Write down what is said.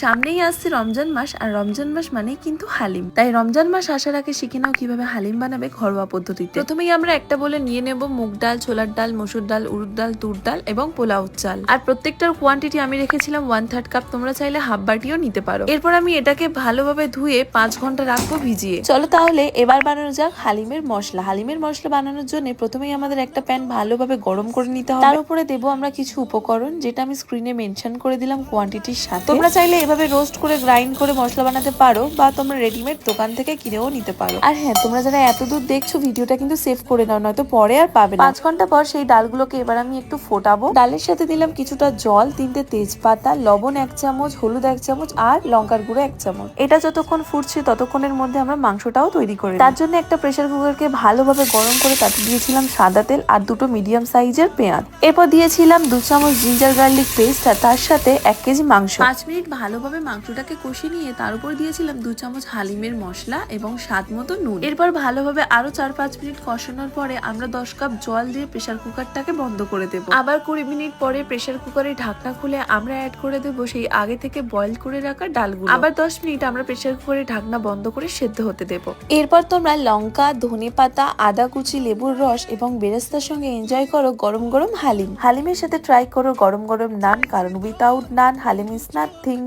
সামনেই আসছে রমজান মাস, আর রমজান মাস মানেই কিন্তু হালিম। তাই রমজান মাস আসার আগে শিখে নাও কিভাবে হালিম বানাবে ঘরোয়া পদ্ধতিতে। প্রথমেই আমরা একটা বলে নিয়ে নেব মুগ ডাল, ছোলার ডাল, মসুর ডাল, উড়দ ডাল, তুর ডাল এবং পোলাও চাল। আর প্রত্যেকটার কোয়ান্টিটি আমি রেখেছিলাম 1/3 কাপ, তোমরা চাইলে হাফ বাটিও নিতে পারো। এরপর আমি এটাকে ভালোভাবে ধুয়ে 5 ঘন্টা রাখবো ভিজিয়ে। চলো তাহলে এবার বানানো যাক হালিমের মশলা। হালিমের মশলা বানানোর জন্য প্রথমেই আমাদের একটা প্যান ভালোভাবে গরম করে নিতে হবে। তার উপরে দেবো আমরা কিছু উপকরণ, যেটা আমি স্ক্রিনে মেনশন করে দিলাম কোয়ান্টিটির সাথে। তোমরা চাইলে এভাবে রোস্ট করে গ্রাইন্ড করে মশলা বানাতে পারো, বা তোমরা রেডিমেড দোকান থেকে কিনেও নিতে পারো। আর হ্যাঁ, তোমরা যারা এতদূর দেখছো ভিডিওটা কিন্তু সেভ করে নাও, নয়তো পরে আর পাবে না। 5 ঘন্টা পর সেই ডালগুলোকে এবার আমি একটু ফোটাবো। ডালের সাথে দিলাম কিছুটা জল, 3টে তেজপাতা, লবণ 1 চামচ, হলুদ 1 চামচ আর লঙ্কার গুঁড়ো 1 চামচ। এটা যতক্ষণ ফুটছে ততক্ষণের মধ্যে আমরা মাংসটাও তৈরি করে তার জন্য একটা প্রেসার কুকারকে ভালোভাবে গরম করে তাতে দিয়েছিলাম সাদা তেল আর 2টো মিডিয়াম সাইজের পেঁয়াজ। এরপর দিয়েছিলাম 2 চামচ জিঞ্জার গার্লিক পেস্ট, আর তার সাথে 1 কেজি মাংস। 5 মিনিট ভালোভাবে মাংসটাকে কষিয়ে নিয়ে তার উপর দিয়েছিলাম 2 চামচ হালিমের মশলা এবং স্বাদ মতো নুন। এরপর ভালোভাবে আরো 4-5 মিনিট কষানোর পরে আমরা 10 কাপ জল দিয়ে প্রেসার কুকারটাকে বন্ধ করে দেব। আবার 20 মিনিট পরে প্রেসার কুকারের ঢাকনা খুলে আমরা অ্যাড করে দেবো সেই আগে থেকে বয়েল করে রাখা ডালগুলো। আবার 10 মিনিট আমরা প্রেসার কুকারের ঢাকনা বন্ধ করে সেদ্ধ হতে দেব। এরপর তোমরা লঙ্কা, ধনে পাতা, আদা কুচি, লেবুর রস এবং বেরেস্তার সঙ্গে এনজয় করো গরম গরম হালিম। হালিমের সাথে ট্রাই করো গরম গরম নান, কারণ without naan haleem is nothing.